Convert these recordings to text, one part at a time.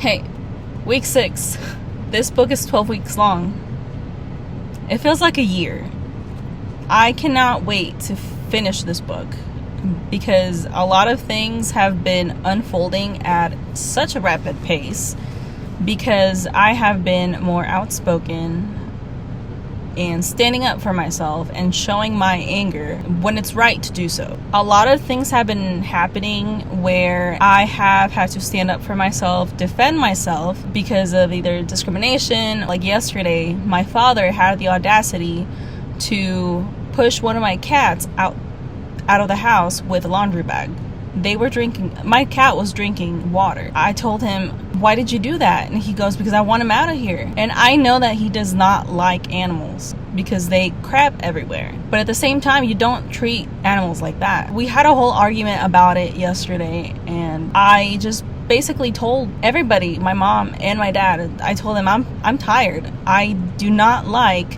Hey, week 6. This book is 12 weeks long. It feels like a year. I cannot wait to finish this book because a lot of things have been unfolding at such a rapid pace because I have been more outspoken and standing up for myself and showing my anger when it's right to do so. A lot of things have been happening where I have had to stand up for myself, defend myself because of either discrimination. Like yesterday, my father had the audacity to push one of my cats out of the house with a laundry bag. My cat was drinking water. I told him, why did you do that? And he goes, because I want him out of here. And I know that he does not like animals because they crap everywhere. But at the same time, you don't treat animals like that. We had a whole argument about it yesterday, and I just basically told everybody, my mom and my dad, I told them I'm tired. I do not like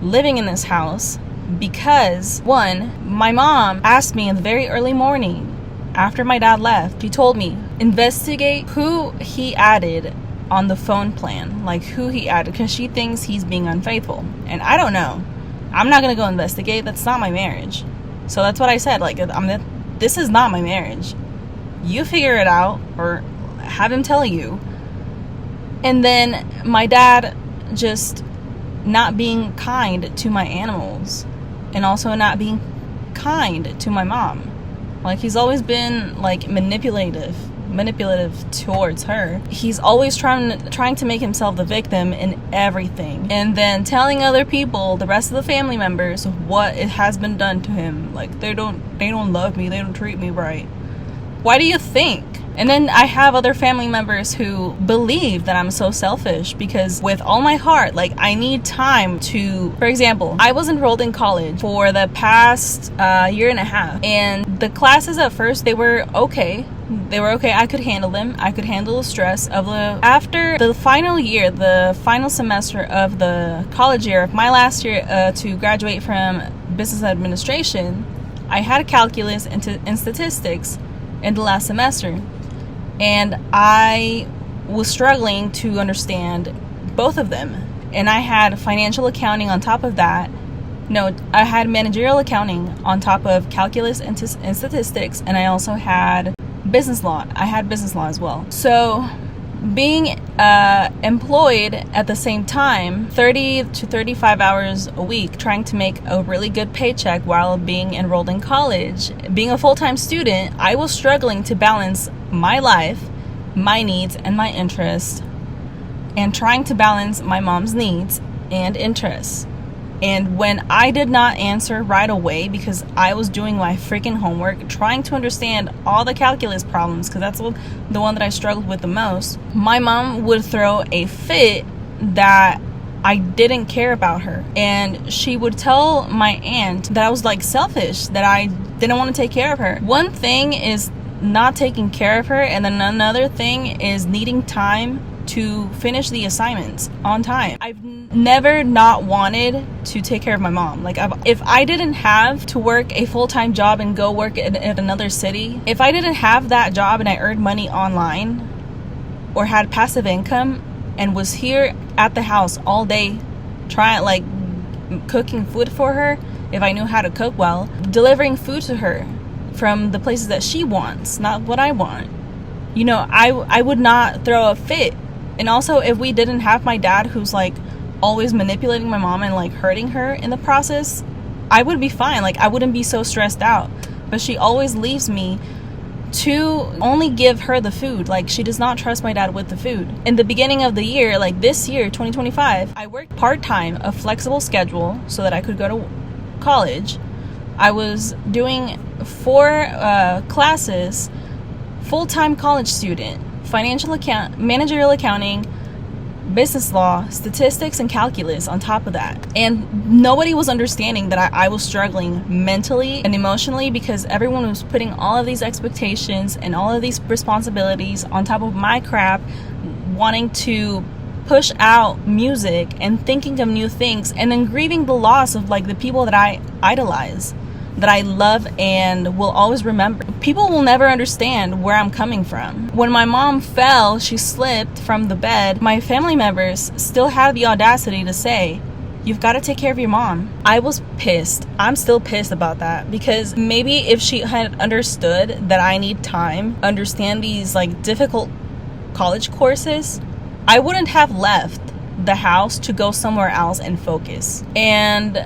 living in this house because, one, my mom asked me in the very early morning after my dad left, she told me, investigate who he added on the phone plan, like who he added, because she thinks he's being unfaithful. And I don't know. I'm not going to go investigate. That's not my marriage. So that's what I said. Like, this is not my marriage. You figure it out or have him tell you. And then my dad just not being kind to my animals and also not being kind to my mom. Like, he's always been like manipulative towards her. He's always trying to make himself the victim in everything, and then telling other people, the rest of the family members, what it has been done to him. Like, they don't love me, they don't treat me right. Why do you think? And then I have other family members who believe that I'm so selfish because with all my heart, like, I need time to, for example, I was enrolled in college for the past year and a half, and the classes at first, they were okay. I could handle them. I could handle the stress of after the final year, the final semester of the college year, my last year to graduate from business administration, I had calculus and statistics in the last semester. And I was struggling to understand both of them. And I had financial accounting on top of that. No, I had managerial accounting on top of calculus and statistics. And I also had business law. I had business law as well. So being employed at the same time, 30 to 35 hours a week, trying to make a really good paycheck while being enrolled in college, being a full-time student, I was struggling to balance my life, my needs, and my interests, and trying to balance my mom's needs and interests. And when I did not answer right away because I was doing my freaking homework, trying to understand all the calculus problems, because that's the one that I struggled with the most, my mom would throw a fit that I didn't care about her. And she would tell my aunt that I was like selfish, that I didn't want to take care of her. One thing is not taking care of her, and then another thing is needing time to finish the assignments on time. I've never not wanted to take care of my mom. Like, if I didn't have to work a full-time job and go work at another city, if I didn't have that job and I earned money online or had passive income and was here at the house all day cooking food for her, if I knew how to cook well, delivering food to her from the places that she wants, not what I want, I would not throw a fit. And also, if we didn't have my dad, who's like always manipulating my mom and like hurting her in the process, I would be fine. Like, I wouldn't be so stressed out. But she always leaves me to only give her the food. Like, she does not trust my dad with the food. In the beginning of the year, like this year, 2025, I worked part-time, a flexible schedule, so that I could go to college. I was doing 4 classes, full-time college student, managerial accounting, business law, statistics, and calculus on top of that. And nobody was understanding that I was struggling mentally and emotionally because everyone was putting all of these expectations and all of these responsibilities on top of my crap, wanting to push out music and thinking of new things, and then grieving the loss of like the people that I idolize. that I love and will always remember. People will never understand where I'm coming from. When my mom fell, she slipped from the bed, my family members still had the audacity to say, "You've got to take care of your mom." I was pissed. I'm still pissed about that, because maybe if she had understood that I need time, understand these like difficult college courses, I wouldn't have left the house to go somewhere else and focus. And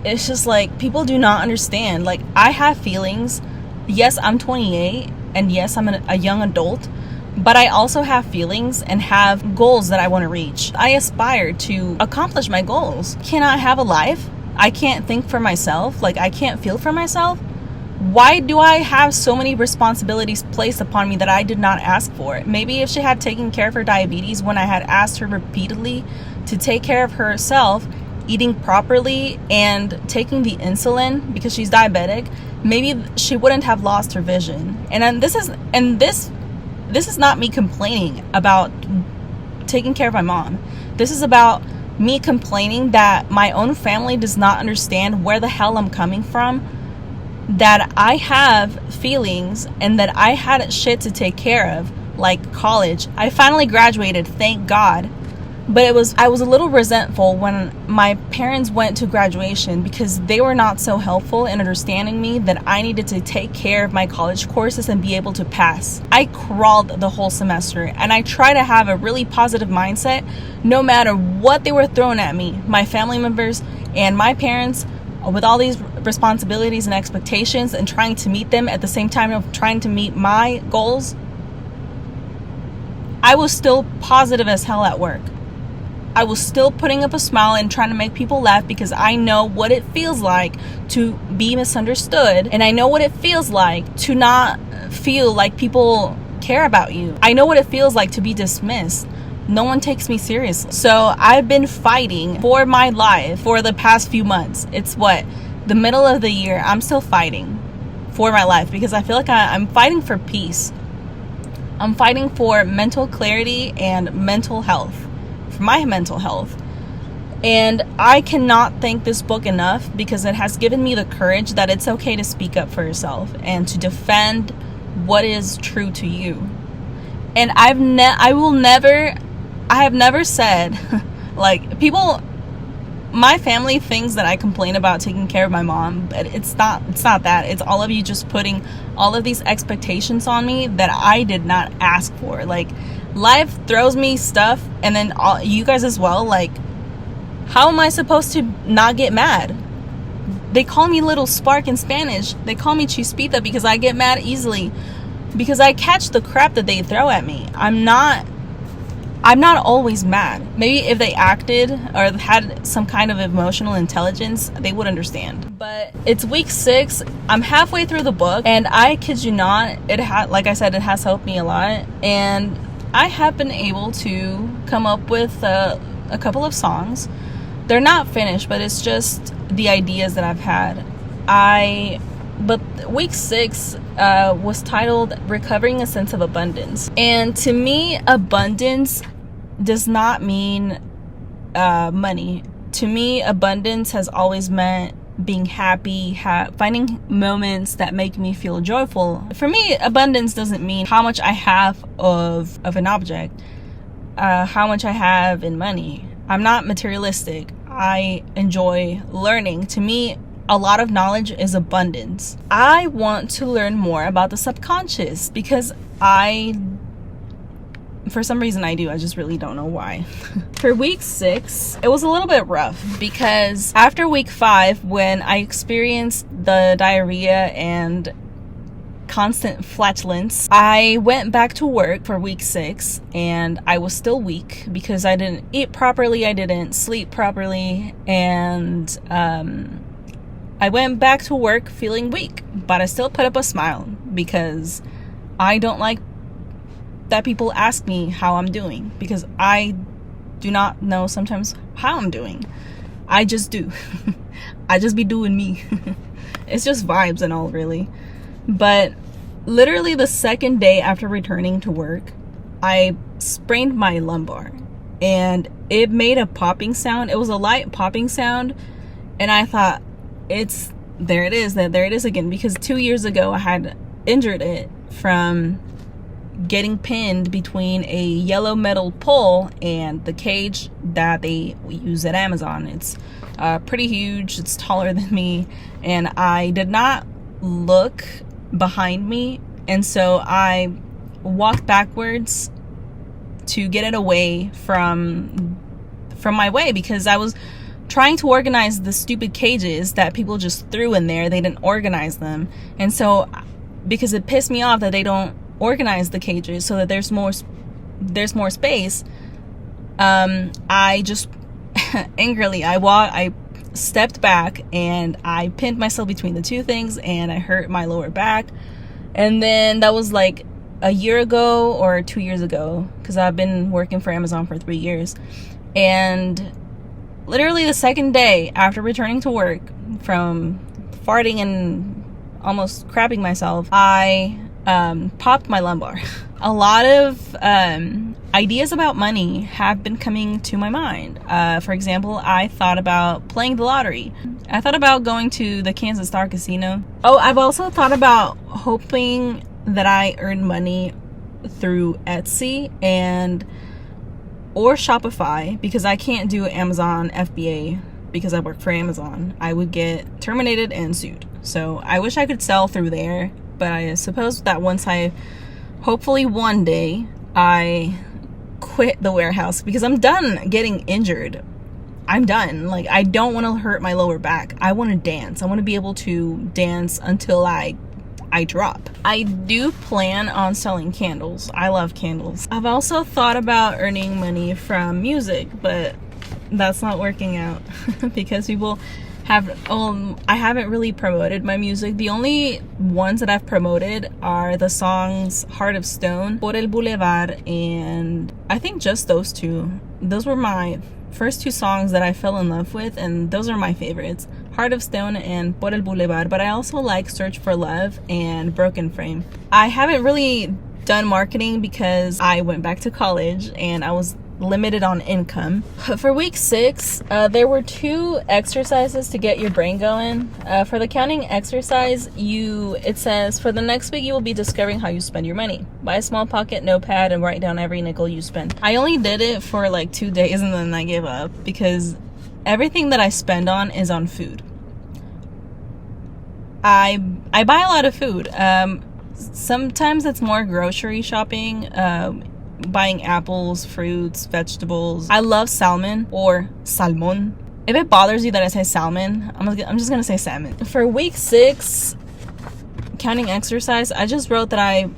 it's just like, people do not understand. Like, I have feelings. Yes, I'm 28, and yes, I'm a young adult, but I also have feelings and have goals that I want to reach. I aspire to accomplish my goals. Cannot have a life. I can't think for myself. Like, I can't feel for myself. Why do I have so many responsibilities placed upon me that I did not ask for? Maybe if she had taken care of her diabetes when I had asked her repeatedly to take care of herself, eating properly and taking the insulin because she's diabetic, maybe she wouldn't have lost her vision. And this is not me complaining about taking care of my mom. This is about me complaining that my own family does not understand where the hell I'm coming from, that I have feelings, and that I had shit to take care of, like college. I finally graduated, thank God. But I was a little resentful when my parents went to graduation, because they were not so helpful in understanding me that I needed to take care of my college courses and be able to pass. I crawled the whole semester, and I try to have a really positive mindset no matter what they were throwing at me. My family members and my parents, with all these responsibilities and expectations, and trying to meet them at the same time of trying to meet my goals, I was still positive as hell at work. I was still putting up a smile and trying to make people laugh, because I know what it feels like to be misunderstood, and I know what it feels like to not feel like people care about you. I know what it feels like to be dismissed. No one takes me seriously. So I've been fighting for my life for the past few months. It's the middle of the year. I'm still fighting for my life, because I feel like I'm fighting for peace. I'm fighting for mental clarity and mental health, for my mental health. And I cannot thank this book enough, because it has given me the courage that it's okay to speak up for yourself and to defend what is true to you. And I have never said, like, people, my family thinks that I complain about taking care of my mom, but it's not that. It's all of you just putting all of these expectations on me that I did not ask for. Like, life throws me stuff, and then you guys as well. Like, how am I supposed to not get mad? They call me Little Spark in Spanish. They call me Chispita because I get mad easily, because I catch the crap that they throw at me. I'm not always mad. Maybe if they acted or had some kind of emotional intelligence, they would understand. But it's week 6. I'm halfway through the book, and I kid you not, like I said, it has helped me a lot. And I have been able to come up with a couple of songs. They're not finished, but it's just the ideas that I've had. But week 6 was titled Recovering a Sense of Abundance. And to me, abundance does not mean money. To me, abundance has always meant being happy, finding moments that make me feel joyful. For me, abundance doesn't mean how much I have of an object, how much I have in money. I'm not materialistic. I enjoy learning. To me, a lot of knowledge is abundance. I want to learn more about the subconscious, because for some reason I do. I just really don't know why. For week 6, it was a little bit rough, because after week 5, when I experienced the diarrhea and constant flatulence, I went back to work for week 6, and I was still weak because I didn't eat properly, I didn't sleep properly, and I went back to work feeling weak, but I still put up a smile, because I don't like that people ask me how I'm doing, because I do not know sometimes how I'm doing. I just do. I just be doing me. It's just vibes and all, really. But literally the second day after returning to work, I sprained my lumbar, and it made a popping sound. It was a light popping sound, and I thought, it's there it is again, because 2 years ago I had injured it from getting pinned between a yellow metal pole and the cage that they use at Amazon. It's pretty huge, it's taller than me, and I did not look behind me, and so I walked backwards to get it away from my way, because I was trying to organize the stupid cages that people just threw in there. They didn't organize them, and so because it pissed me off that they don't organize the cages so that there's more space, I just angrily I stepped back and I pinned myself between the two things, and I hurt my lower back. And then that was like a year ago or 2 years ago, because I've been working for Amazon for 3 years. And literally the second day after returning to work from farting and almost crapping myself, I popped my lumbar. A lot of ideas about money have been coming to my mind. For example, I thought about playing the lottery. I thought about going to the Kansas Star Casino. Oh, I've also thought about hoping that I earn money through Etsy or Shopify, because I can't do Amazon FBA because I work for Amazon. I would get terminated and sued. So I wish I could sell through there, but I suppose that hopefully one day I quit the warehouse, because I'm done getting injured. I'm done. Like, I don't want to hurt my lower back. I want to dance. I want to be able to dance until I drop. I do plan on selling candles. I love candles. I've also thought about earning money from music, but that's not working out because people I haven't really promoted my music. The only ones that I've promoted are the songs Heart of Stone, Por el Boulevard, and I think just those two. Those were my first two songs that I fell in love with, and those are my favorites. Heart of Stone and Por el Boulevard, but I also like Search for Love and Broken Frame. I haven't really done marketing because I went back to college and I was limited on income. For week 6, there were 2 exercises to get your brain going. For the counting exercise, it says, for the next week you will be discovering how you spend your money. Buy a small pocket notepad and write down every nickel you spend. I only did it for like 2 days and then I gave up, because everything that I spend on is on food. I buy a lot of food. Sometimes it's more grocery shopping, buying apples, fruits, vegetables. I love salmon or salmon. If it bothers you that I say salmon, I'm just gonna say salmon. For week 6 counting exercise, I just wrote that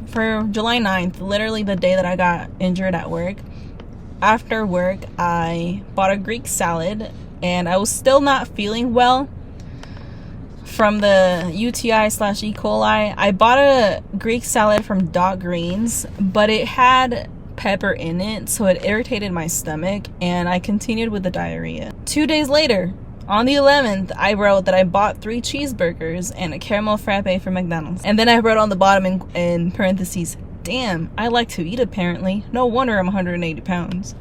for July 9th, literally the day that I got injured at work, after work I bought a Greek salad, and I was still not feeling well from the UTI/E. coli. I bought a Greek salad from Dot Greens, but it had pepper in it, so it irritated my stomach, and I continued with the diarrhea. 2 days later, on the 11th, I wrote that I bought 3 cheeseburgers and a caramel frappe from McDonald's. And then I wrote on the bottom in parentheses, damn, I like to eat apparently. No wonder I'm 180 pounds.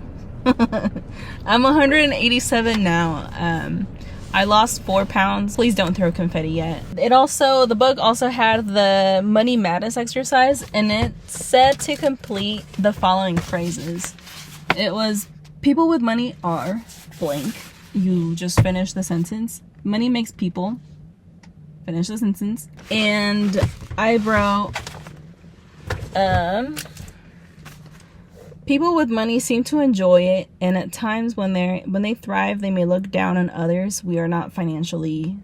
I'm 187 now. I lost 4 pounds. Please don't throw confetti yet. The book also had the Money Madness exercise, and it said to complete the following phrases. It was, people with money are blank. You just finish the sentence. Money makes people. Finish the sentence. And I wrote, people with money seem to enjoy it, and at times when they thrive, they may look down on others who are not financially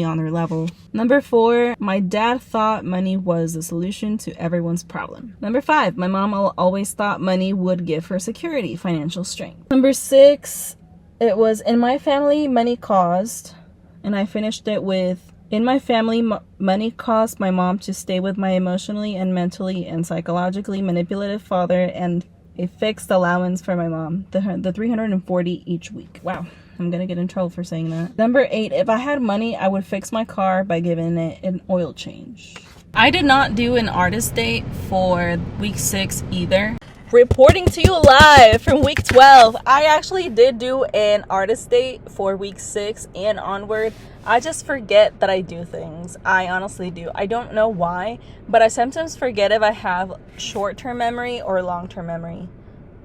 on their level. Number 4, my dad thought money was the solution to everyone's problem. Number 5, my mom always thought money would give her security, financial strength. Number 6, it was, in my family, money caused, and I finished it with, in my family, money caused my mom to stay with my emotionally and mentally and psychologically manipulative father, and a fixed allowance for my mom, the $340 each week. Wow, I'm gonna get in trouble for saying that. Number 8, if I had money, I would fix my car by giving it an oil change. I did not do an artist date for week 6 either. reporting to you live from week 12. I actually did do an artist date for week 6 and onward. I just forget that I do things. I honestly do. I don't know why, but I sometimes forget if I have short-term memory or long-term memory.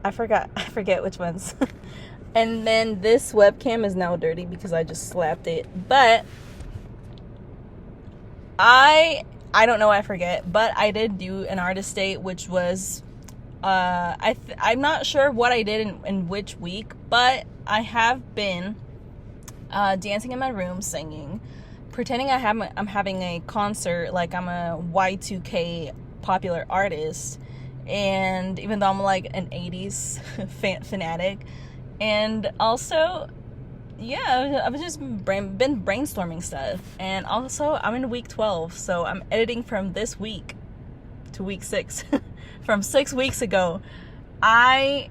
I forget which ones. And then this webcam is now dirty because I just slapped it. But I don't know why I forget, but I did do an artist date, which was I'm not sure what I did in which week, but I have been dancing in my room, singing, pretending I'm having a concert, like I'm a Y2K popular artist, and even though I'm like an 80s fanatic, and also, yeah, I've just been brainstorming stuff, and also I'm in week 12, so I'm editing from this week to week 6. From 6 weeks ago. I'm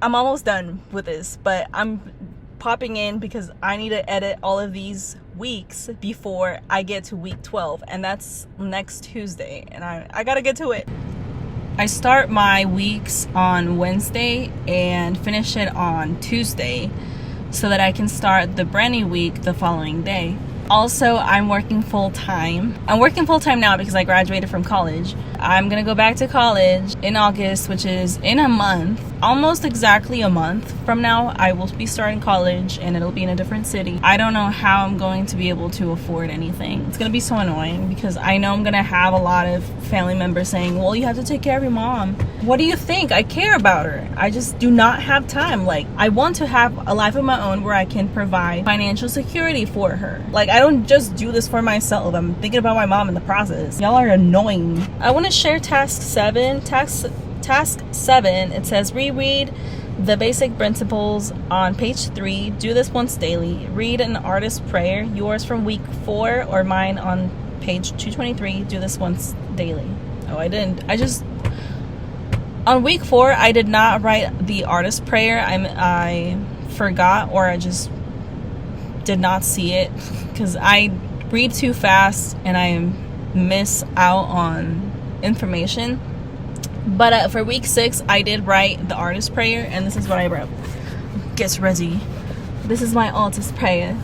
almost done with this, but I'm popping in because I need to edit all of these weeks before I get to week 12, and that's next Tuesday, and I gotta get to it. I start my weeks on Wednesday and finish it on Tuesday so that I can start the brand new week the following day. Also, I'm working full-time. I'm working full-time now because I graduated from college. I'm gonna go back to college in August, which is in a month. Almost exactly a month from now, I will be starting college, and it'll be in a different city. I don't know how I'm going to be able to afford anything. It's gonna be so annoying because I know I'm gonna have a lot of family members saying, well, you have to take care of your mom. What do you think? I care about her. I just do not have time. Like, I want to have a life of my own where I can provide financial security for her. Like, I don't just do this for myself. I'm thinking about my mom in the process. Y'all are annoying. I want to share task 7. Task 7, it says reread the basic principles on page 3. Do this once daily. Read an artist's prayer, yours from week 4 or mine on page 223. Do this once daily. Oh, I didn't. On week 4, I did not write the artist's prayer. I forgot, or I just did not see it because I read too fast and I miss out on information. But for week 6, I did write the artist's prayer, and this is what I wrote. Gets ready. This is my artist's prayer.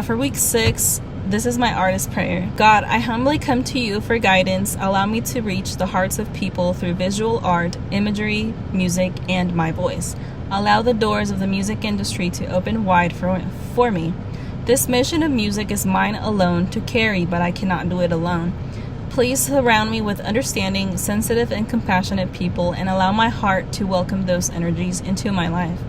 For week 6, this is my artist's prayer. God, I humbly come to you for guidance. Allow me to reach the hearts of people through visual art, imagery, music, and my voice. Allow the doors of the music industry to open wide for me. This mission of music is mine alone to carry, but I cannot do it alone. Please surround me with understanding, sensitive, and compassionate people, and allow my heart to welcome those energies into my life.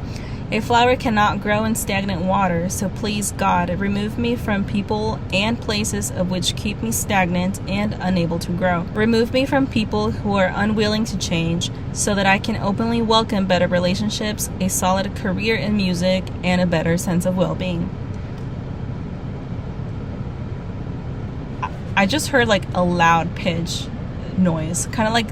A flower cannot grow in stagnant water, so please, God, remove me from people and places of which keep me stagnant and unable to grow. Remove me from people who are unwilling to change, so that I can openly welcome better relationships, a solid career in music, and a better sense of well-being. I just heard like a loud pitch noise, kind of like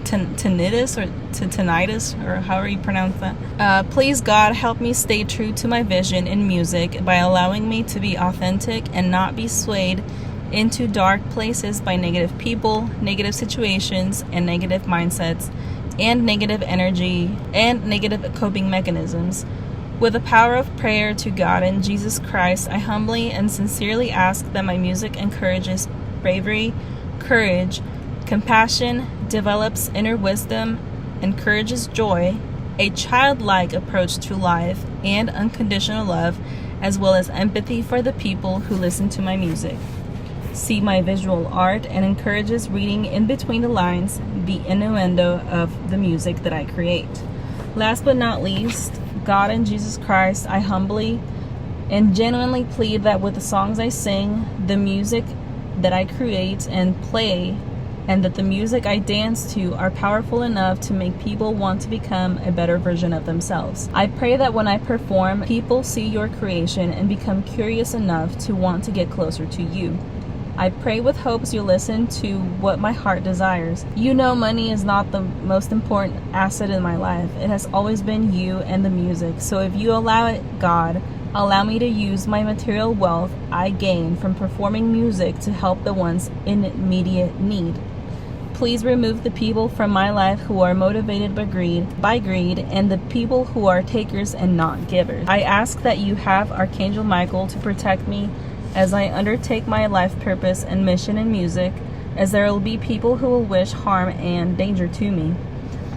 tinnitus or tinnitus, or however you pronounce that. Please, God, help me stay true to my vision in music by allowing me to be authentic and not be swayed into dark places by negative people, negative situations, and negative mindsets, and negative energy, and negative coping mechanisms. With the power of prayer to God and Jesus Christ, I humbly and sincerely ask that my music encourages bravery, courage, compassion, develops inner wisdom, encourages joy, a childlike approach to life, and unconditional love, as well as empathy for the people who listen to my music. See my visual art and encourages reading in between the lines the innuendo of the music that I create. Last but not least, God and Jesus Christ, I humbly and genuinely plead that with the songs I sing, the music that I create and play, and that the music I dance to are powerful enough to make people want to become a better version of themselves. I pray that when I perform, people see your creation and become curious enough to want to get closer to you. I pray with hopes you listen to what my heart desires. You know money is not the most important asset in my life. It has always been you and the music. So if you allow it, God, allow me to use my material wealth I gain from performing music to help the ones in immediate need. please remove the people from my life who are motivated by greed, and the people who are takers and not givers. I ask that you have Archangel Michael to protect me as I undertake my life purpose and mission in music, as there will be people who will wish harm and danger to me.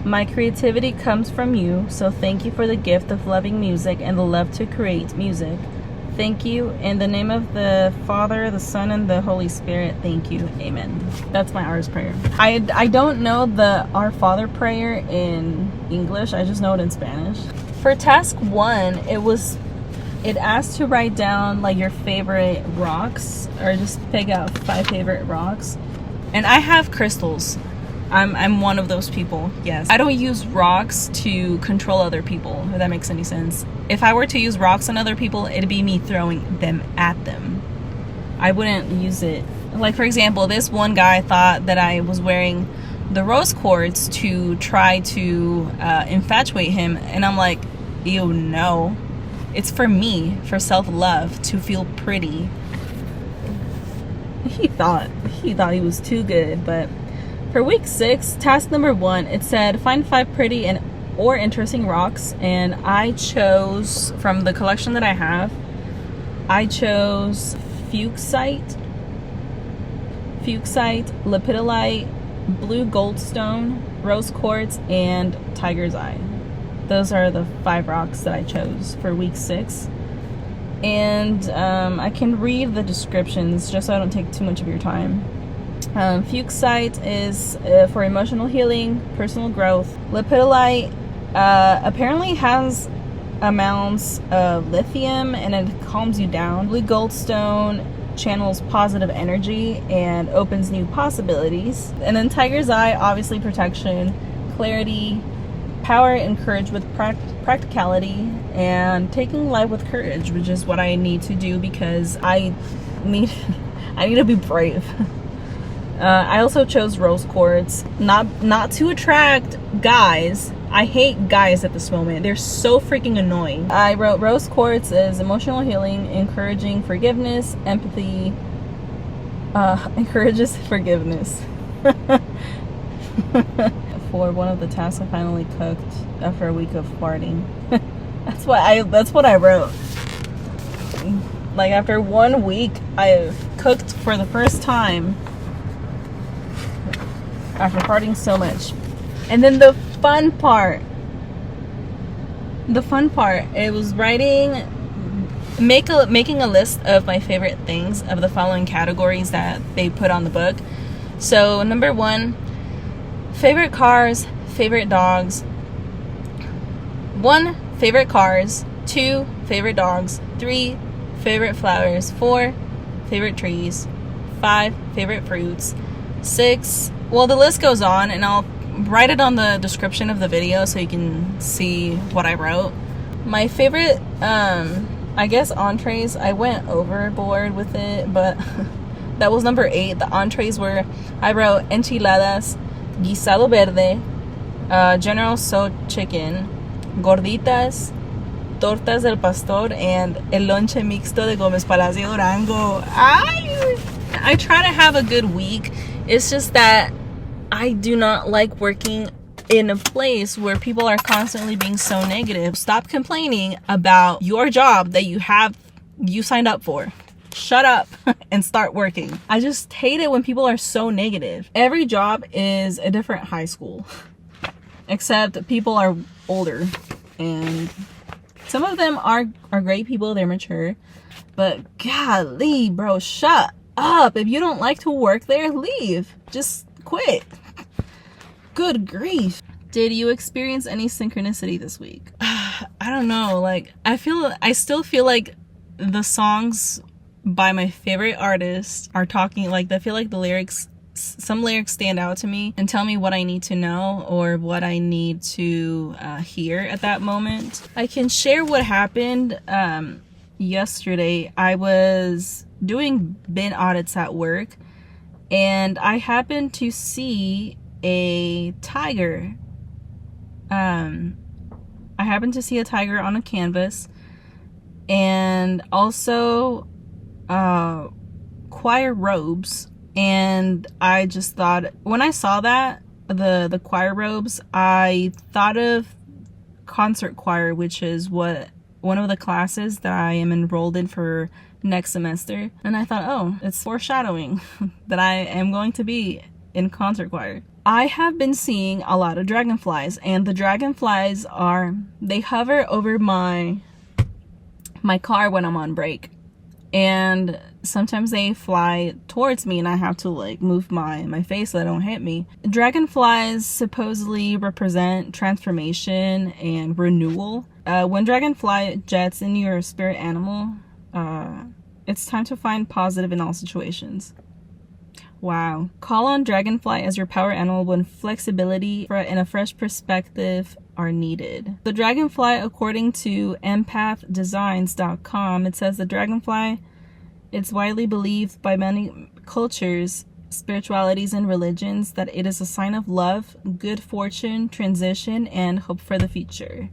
My creativity comes from you, so thank you for the gift of loving music and the love to create music. Thank you. In the name of the Father, the Son, and the Holy Spirit, thank you. Amen. That's my R's prayer. I don't know the Our Father prayer in English. I just know it in Spanish. For task 1, it asked to write down like your favorite rocks, or just pick out 5 favorite rocks. And I have crystals. I'm one of those people, yes. I don't use rocks to control other people, if that makes any sense. If I were to use rocks on other people, it'd be me throwing them at them. I wouldn't use it. Like, for example, this one guy thought that I was wearing the rose quartz to try to infatuate him. And I'm like, ew, no. It's for me, for self-love, to feel pretty. He thought he was too good, but... For week 6, task number 1, it said find 5 pretty or interesting rocks, and I chose from the collection that I have. I chose fuchsite, lepidolite, blue goldstone, rose quartz, and tiger's eye. Those are the 5 rocks that I chose for week 6. And I can read the descriptions just so I don't take too much of your time. Fuchsite is for emotional healing, personal growth. Lepidolite apparently has amounts of lithium and it calms you down. Blue goldstone channels positive energy and opens new possibilities. And then tiger's eye, obviously protection, clarity, power and courage with practicality, and taking life with courage, which is what I need to do because I need to be brave. I also chose rose quartz, not to attract guys. I hate guys at this moment. They're so freaking annoying. I wrote rose quartz is emotional healing, encouraging forgiveness, empathy, encourages forgiveness. For one of the tasks I finally cooked after a week of farting. That's what I wrote. Like after 1 week, I cooked for the first time after farting so much. And then the fun part, it was making a list of my favorite things of the following categories that they put on the book. So number 1, favorite cars, favorite dogs. 1, favorite cars. 2, favorite dogs. 3, favorite flowers. 4, favorite trees. 5, favorite fruits. 6, well, the list goes on, and I'll write it on the description of the video so you can see what I wrote. My favorite, I guess entrees, I went overboard with it, but that was number 8. The entrees were, I wrote enchiladas, guisado verde, General Tso chicken, gorditas, tortas del pastor, and el lonche mixto de Gómez Palacio Durango. I try to have a good week. It's just that I do not like working in a place where people are constantly being so negative. Stop complaining about your job that you signed up for. Shut up and start working. I just hate it when people are so negative. Every job is a different high school, except people are older, and some of them are great people. They're mature, but golly, bro, shut up. If you don't like to work there, leave. Just quit. Good grief. Did you experience any synchronicity this week? I don't know. Like, I still feel like the songs by my favorite artists are talking, like, I feel like the lyrics, some lyrics stand out to me and tell me what I need to know or what I need to hear at that moment. I can share what happened yesterday. I was doing bin audits at work, and I happened to see a tiger. I happened to see a tiger on a canvas, and also choir robes And I just thought, when I saw that, the choir robes, I thought of concert choir, which is one of the classes that I am enrolled in for next semester. And I thought, oh, it's foreshadowing that I am going to be in concert choir. I have been seeing a lot of dragonflies, and the dragonflies they hover over my car when I'm on break, and sometimes they fly towards me and I have to like move my face so they don't hit me. Dragonflies supposedly represent transformation and renewal. When dragonfly jets in your spirit animal, it's time to find positive in all situations. Wow. Call on dragonfly as your power animal when flexibility and a fresh perspective are needed. The dragonfly, according to empathdesigns.com, it says the dragonfly, it's widely believed by many cultures, spiritualities, and religions that it is a sign of love, good fortune, transition, and hope for the future.